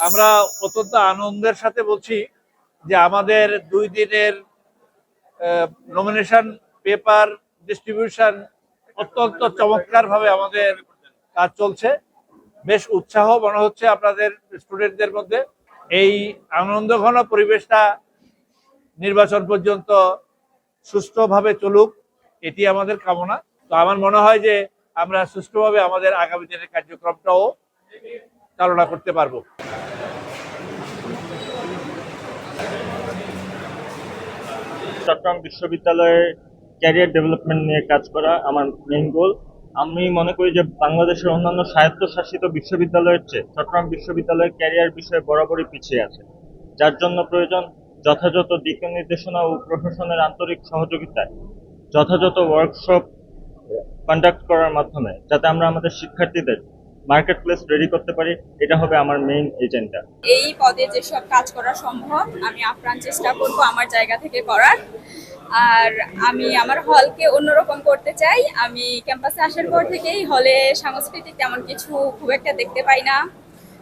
আমরা অত্যন্ত আনন্দের সাথে বলছি যে আমাদের 2 দিনের নমিনেশন পেপার ডিস্ট্রিবিউশন অত্যন্ত চমৎকার ভাবে আমাদের কাজ চলছে। বেশ উৎসাহ মনে হচ্ছে আপনাদের স্টুডেন্টদের মধ্যে। এই আনন্দঘন পরিবেশটা নির্বাচন পর্যন্ত সুষ্ঠুভাবে চলুক, এটি আমাদের কামনা। তো আমার মনে হয় যে আমরা সুষ্ঠুভাবে আমাদের আগামী দিনের কার্যক্রমটাও চালনা করতে পারবো। চট্টগ্রাম বিশ্ববিদ্যালয়ে ক্যারিয়ার ডেভেলপমেন্ট নিয়ে কাজ করা আমার মেইন গোল। আমি মনে করি যে বাংলাদেশের অন্যান্য স্বায়ত্তশাসিত বিশ্ববিদ্যালয়ের চেয়ে চট্টগ্রাম বিশ্ববিদ্যালয় ক্যারিয়ার বিষয়ে বরাবরই পিছিয়ে আছে, যার জন্য প্রয়োজন যথাযথ দিক নির্দেশনা ও প্রশাসনের আন্তরিক সহযোগিতায় যথাযথ ওয়ার্কশপ কন্ডাক্ট করার মাধ্যমে যাতে আমরা আমাদের শিক্ষার্থীদের মার্কেট প্লেস রেডি করতে পারি, এটা হবে আমার মেইন এজেন্ডা। এই পদে যেসব কাজ করা সম্ভব আমি আপ্রাণ চেষ্টা করব আমার জায়গা থেকে করার। আর আমি আমার হলকে অন্যরকম করতে চাই। আমি ক্যাম্পাসে আসার পর থেকেই হলে সাংস্কৃতিক তেমন কিছু খুব একটা দেখতে পাই না।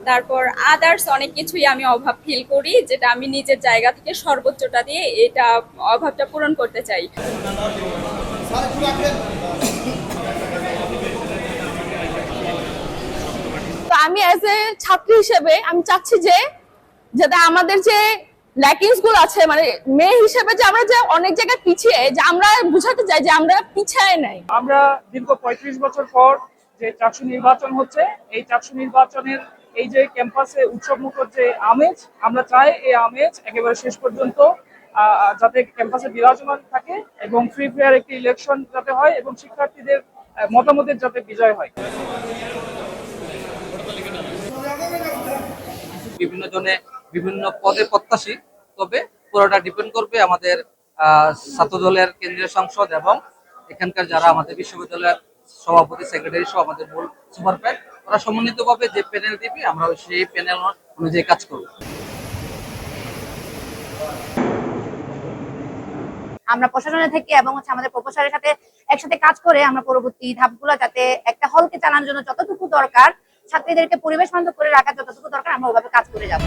তারপর আদার্স অনেক কিছুই আমি অভাব ফিল করি, যেটা আমি নিজের জায়গা থেকে সর্বোচ্চটা দিয়ে এটা অভাবটা পূরণ করতে চাই। তো আমি অ্যাজ এ ছাত্রী হিসেবে আমি চাচ্ছি যে যাতে আমাদের যে ল্যাকিংস গুলো আছে, মানে মেয়ে হিসেবে যে আমরা যে অনেক জায়গায় পিছিয়ে, যে আমরা বুঝাতে চাই যে আমরা পিছিয়ে নাই। আমরা দীর্ঘ 35 বছর পর যে চাকসু নির্বাচন হচ্ছে, এই চাকসু নির্বাচনের এই যে ক্যাম্পাসে উৎসব মুখর যে আমেজ, আমরা চাই এই আমেজ একেবারে শেষ পর্যন্ত যাতে ক্যাম্পাসে বিরাজমান থাকে এবং ফ্রি ফেয়ার একটি ইলেকশন যাতে হয় এবং শিক্ষার্থীদের মতামতের যাতে বিজয় হয়। বিভিন্ন জনে বিভিন্ন পদে প্রত্যাশী, তবে পুরোটা ডিপেন্ড করবে আমাদের ছাত্র দলের কেন্দ্রীয় সংসদ এবং এখানকার যারা আমাদের বিশ্ববিদ্যালয়ের সভাপতি সেক্রেটারি সহ আমাদের মূল সুপারপ্যান, ওরা সমন্বিতভাবে যে প্যানেল দিবে আমরা সেই প্যানেল অনুযায়ী কাজ করব। আমরা প্রশাসনের থেকে এবং আমাদের প্রফেসরের সাথে একসাথে কাজ করে আমরা পরবর্তী ধাপগুলো যাতে একটা হলকে চালানোর জন্য যতটুকু দরকার, ছাত্রীদেরকে পরিবেশ বান্ধব করে রাখার যতটুকু দরকার, আমরা ওভাবে কাজ করে যাব।